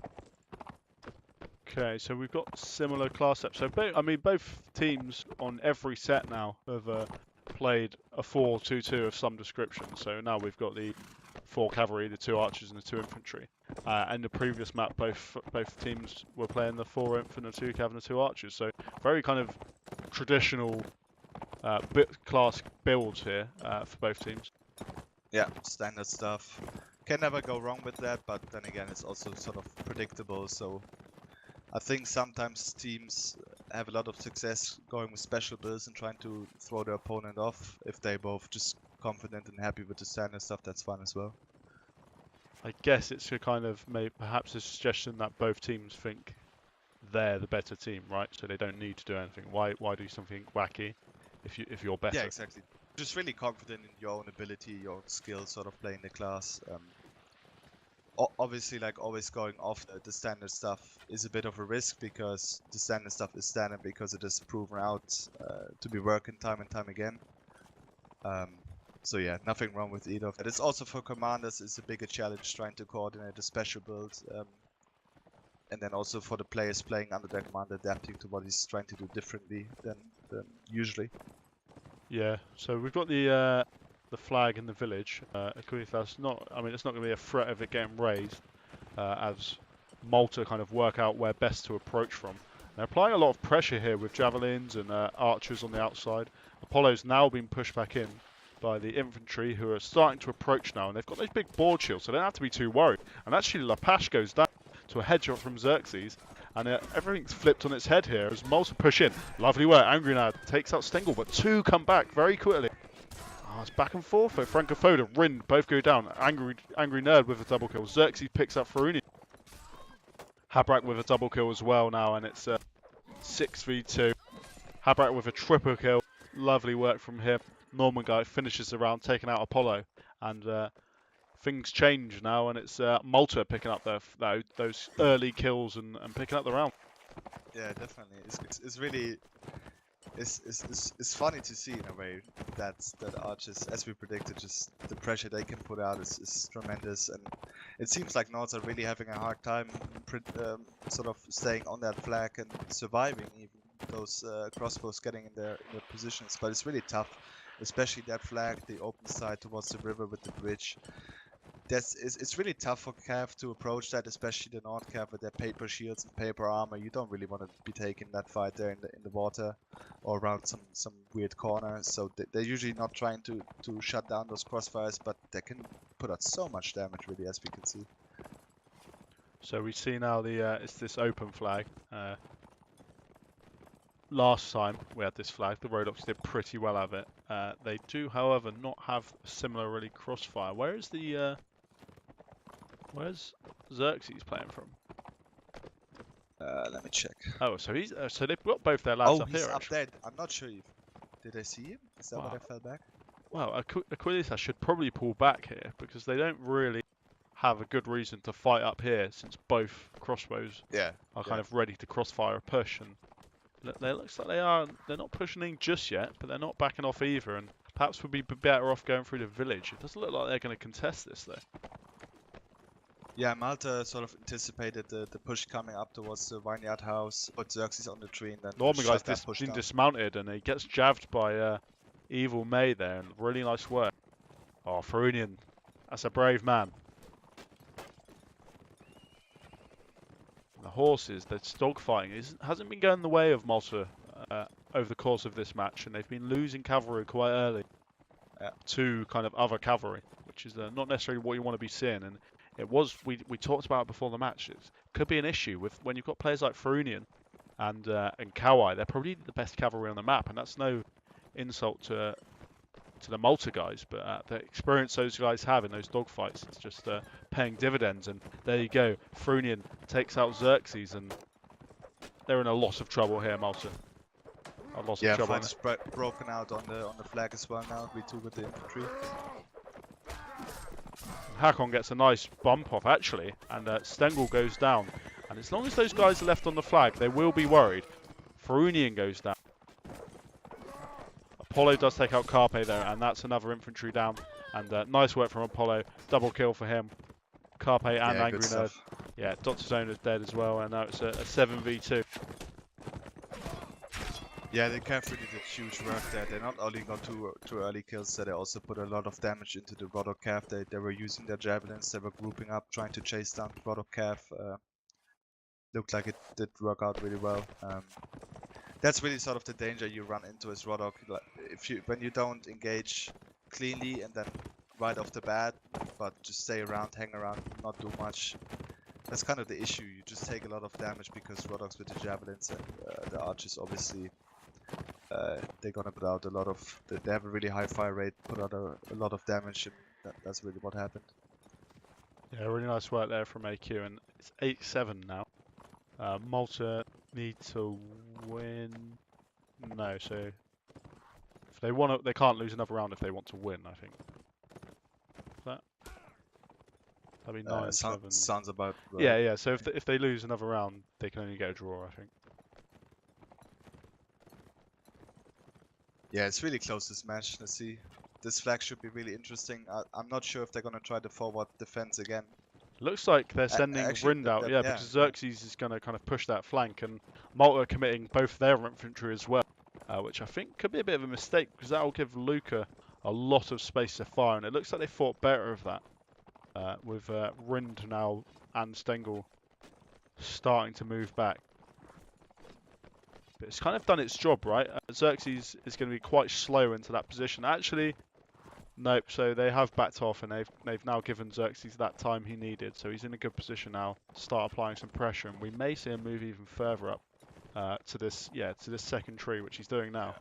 Okay, so we've got similar class ups. So both teams on every set now have played a 4-2-2 of some description. So now we've got the 4 cavalry, the 2 archers, and the 2 infantry. And the previous map, both teams were playing the 4 inf and the 2 cav and the 2 archers. So very kind of traditional class builds here for both teams. Yeah, standard stuff. Can never go wrong with that, but then again, it's also sort of predictable. So I think sometimes teams have a lot of success going with special builds and trying to throw their opponent off. If they both just confident and happy with the standard stuff, that's fun as well. I guess it's a kind of perhaps a suggestion that both teams think they're the better team, right? So they don't need to do anything. Why do something wacky if you're better? Yeah, exactly. Just really confident in your own ability, your own skill, sort of playing the class. Obviously, like always going off the standard stuff is a bit of a risk because the standard stuff is standard because it is proven out to be working time and time again. So yeah, nothing wrong with either of that. It's also for commanders, it's a bigger challenge trying to coordinate a special build. And then also for the players playing under their commander, adapting to what he's trying to do differently than usually. Yeah, so we've got the flag in the village. Aequalitas, not, I mean, it's not going to be a threat of it getting raised, as Malta kind of work out where best to approach from. They're applying a lot of pressure here with javelins and archers on the outside. Apollo's now been pushed back in by the infantry, who are starting to approach now, and they've got those big board shields, so they don't have to be too worried. And actually, Lapash goes down to a headshot from Xerxes, and everything's flipped on its head here as Malta push in. Lovely work. Angry Nerd takes out Stengel, but two come back very quickly. Oh, it's back and forth. Francofoda, Rind both go down. Angry Nerd with a double kill. Xerxes picks up Faruni. Habrak with a double kill as well now, and it's 6v2. Habrak with a triple kill. Lovely work from him. Norman guy finishes the round, taking out Apollo, and things change now, and it's Malta picking up those early kills and picking up the round. Yeah, definitely. It's really it's funny to see in a way that Archers, as we predicted, just the pressure they can put out is tremendous, and it seems like Nords are really having a hard time sort of staying on that flag and surviving even those crossbows getting in their positions. But it's really tough, especially that flag, the open side towards the river with the bridge. It's really tough for Cav to approach that, especially the Nord Cav with their paper shields and paper armor. You don't really want to be taking that fight there in the water or around some weird corner. So they're usually not trying to shut down those crossfires, but they can put out so much damage, really, as we can see. So we see now it's this open flag. Last time we had this flag, the Rodox did pretty well of it. They do, however, not have a similar really crossfire. Where's Xerxes playing from? Let me check. Oh, so so they've got both their lads Oh, up he's here. up Actually. there. I'm not sure if did I see him? Is that what I fell back? Well, Aequalitas should probably pull back here because they don't really have a good reason to fight up here since both crossbows are kind of ready to crossfire a push, and it looks like they're not pushing in just yet, but they're not backing off either, and perhaps would be better off going through the village. It doesn't look like they're going to contest this though. Yeah, Malta sort of anticipated the push coming up towards the vineyard house, put Xerxes on the tree, and then Norman guy's push down. dismounted, and he gets jabbed by Evil May there, and really nice work. Oh, Farunian, that's a brave man. The horses, the dogfighting hasn't been going the way of Malta over the course of this match, and they've been losing cavalry quite early to kind of other cavalry, which is not necessarily what you want to be seeing. And it was, we talked about it before the match, it could be an issue with when you've got players like Farunian and Kawai. They're probably the best cavalry on the map, and that's no insult to the Malta guys, but the experience those guys have in those dogfights, it's just paying dividends. And there you go, Frunian takes out Xerxes, and they're in a lot of trouble here, Malta. A lot of trouble. Yeah, fight's broken out on the flag as well now. We2 with the infantry. Hakon gets a nice bump off actually, and Stengel goes down. And as long as those guys are left on the flag, they will be worried. Farunian goes down. Apollo does take out Carpe there, and that's another infantry down. And nice work from Apollo. Double kill for him. Carpe and Angry Nerd. Yeah, Dr. Zone is dead as well, and now it's a 7v2. Yeah, the Cav really did huge work there. They not only got two early kills, they also put a lot of damage into the Rodok Cav. They were using their javelins, they were grouping up, trying to chase down the Rodok Cav. Looked like it did work out really well. That's really sort of the danger you run into as Rodok. When you don't engage cleanly and then right off the bat, but just stay around, hang around, not do much. That's kind of the issue. You just take a lot of damage because Rodoks with the javelins and the archers obviously they're gonna put out a lot of. They have a really high fire rate, put out a lot of damage, and that's really what happened. Yeah, really nice work there from AQ, and it's 8-7 now. Malta need to win. No, so if They can't lose another round if they want to win. I think. That'd be 9-7. Sounds about right. Yeah, yeah. So if they lose another round, they can only get a draw. I think. Yeah, it's really close this match. Let's see. This flag should be really interesting. I'm not sure if they're gonna try the forward defense again. Looks like they're sending Actually, Rind out, yeah, because Xerxes is going to kind of push that flank, and Malta are committing both their infantry as well, which I think could be a bit of a mistake, because that will give Luca a lot of space to fire, and it looks like they fought better of that, with Rind now and Stengel starting to move back. But it's kind of done its job, right? Xerxes is going to be quite slow into that position. Actually, nope, so they have backed off, and they've now given Xerxes that time he needed, so he's in a good position now to start applying some pressure, and we may see him move even further up to this second tree, which he's doing now.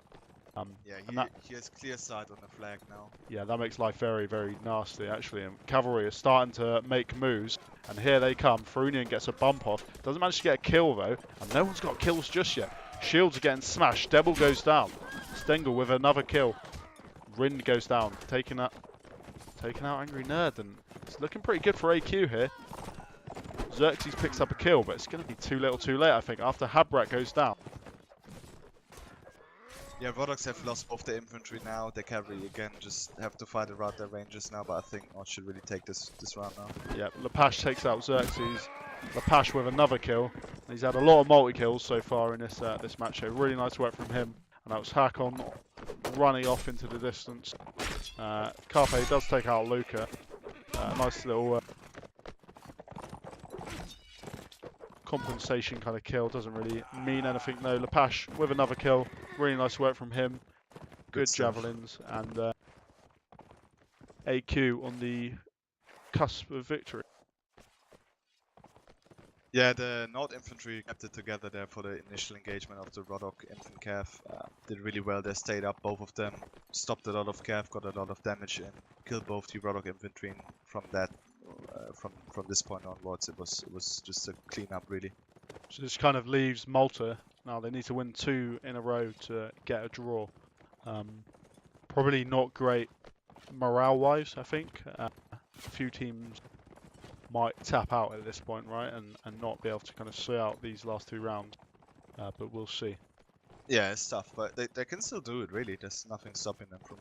He has clear sight on the flag now. Yeah, that makes life very, very nasty actually, and cavalry is starting to make moves, and here they come. Farunian gets a bump off, doesn't manage to get a kill though, and no one's got kills just yet. Shields are getting smashed, Devil goes down, Stengel with another kill. Rind goes down, taking out Angry Nerd, and it's looking pretty good for AQ here. Xerxes picks up a kill, but it's going to be too little too late, I think, after Habrak goes down. Yeah, Rodox have lost both the infantry now. The cavalry again just have to fight around their ranges now, but I think Mod should really take this round now. Yeah, Lepash takes out Xerxes. Lepash with another kill. He's had a lot of multi-kills so far in this match, so really nice work from him. And that was Hakon running off into the distance. Carpe does take out Luca. Nice little compensation kind of kill. Doesn't really mean anything though. Lepash with another kill. Really nice work from him. Good javelins. And AQ on the cusp of victory. Yeah, the Nord infantry kept it together there for the initial engagement of the Rodok infant cav. Did really well. They stayed up, both of them. Stopped a lot of cav, got a lot of damage in. Killed both the Rodok infantry. And from that, from this point onwards, it was just a cleanup really. So this kind of leaves Malta. Now they need to win 2 in a row to get a draw. Probably not great morale-wise, I think. A few teams might tap out at this point, right, and not be able to kind of see out these last 2 rounds. But we'll see. Yeah, it's tough, but they can still do it, really. There's nothing stopping them from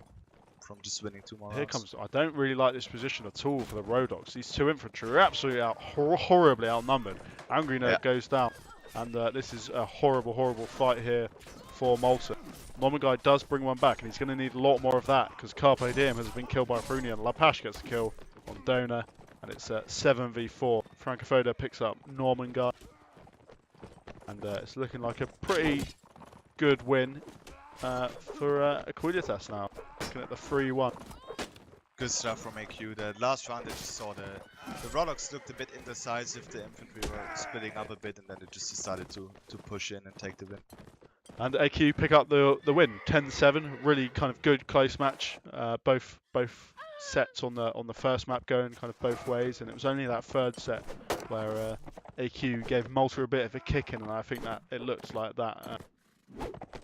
just winning 2 more rounds. Here comes. I don't really like this position at all for the Rodox. These 2 infantry are absolutely horribly outnumbered. Angry Nerd goes down, and this is a horrible, horrible fight here for Malta. Nomagai does bring one back, and he's going to need a lot more of that, because Carpe Diem has been killed by Frunian. Lapash gets a kill on Dona, and it's 7v4. Francophoda picks up Norman Guy, and it's looking like a pretty good win for Aequalitas now. Looking at the 3-1. Good stuff from AQ. The last round, they just saw the Rodox looked a bit indecisive. The infantry were splitting up a bit, and then they just decided to push in and take the win. And AQ pick up the win, 10-7. Really kind of good close match. Both sets on the first map going kind of both ways, and it was only that third set where AQ gave Malta a bit of a kick in, and I think that it looks like that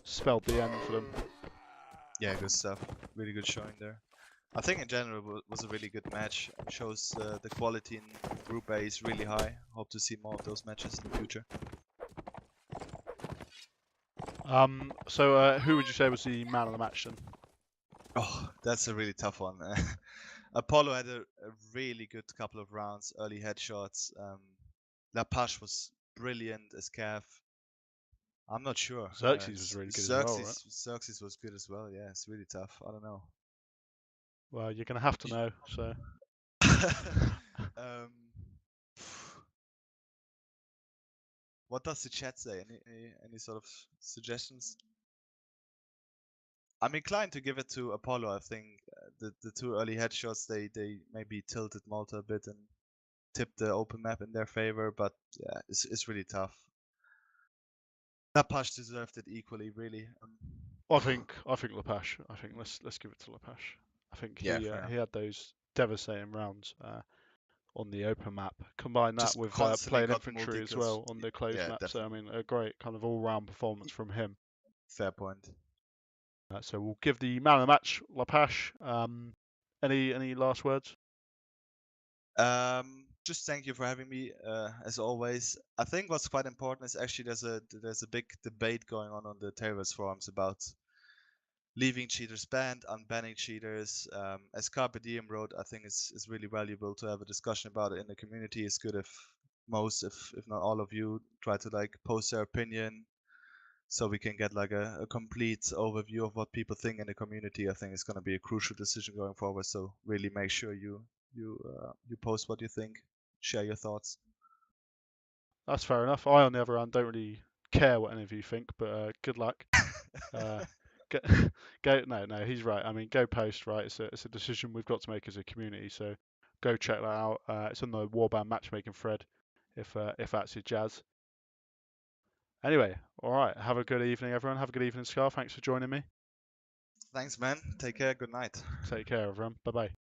spelled the end for them. Yeah, good stuff. Really good showing there. I think in general it was a really good match. It shows the quality in Group A is really high. Hope to see more of those matches in the future. So who would you say was the man of the match then? Oh, that's a really tough one. Apollo had a really good couple of rounds, early headshots. Lapash was brilliant as Cav. I'm not sure. Xerxes was really good as well, right? Xerxes was good as well, yeah. It's really tough. I don't know. Well, you're going to have to know, so... What does the chat say? Any sort of suggestions? I'm inclined to give it to Apollo. I think the 2 early headshots they maybe tilted Malta a bit and tipped the open map in their favor, but yeah, it's really tough. Lapash deserved it equally, really. I think Lapash. I think let's give it to Lapash. I think he had those devastating rounds on the open map. Combine that with playing infantry as well on the closed map. Definitely. So I mean, a great kind of all-round performance from him. Fair point. So we'll give the man of the match, Lapash. Any last words? Just thank you for having me, as always. I think what's quite important is actually there's a big debate going on the terrorist forums about leaving cheaters banned, unbanning cheaters. As Carpe Diem wrote, I think it's really valuable to have a discussion about it in the community. It's good if most, if not all of you, try to like post their opinion, so we can get like a complete overview of what people think in the community. I think it's going to be a crucial decision going forward. So really make sure you post what you think, share your thoughts. That's fair enough. I, on the other hand, don't really care what any of you think, but good luck. Uh, go, no, he's right. I mean, go post, right? It's a decision we've got to make as a community. So go check that out. It's on the Warband matchmaking thread, if that's your jazz. Anyway, all right. Have a good evening, everyone. Have a good evening, Scar. Thanks for joining me. Thanks, man. Take care. Good night. Take care, everyone. Bye bye.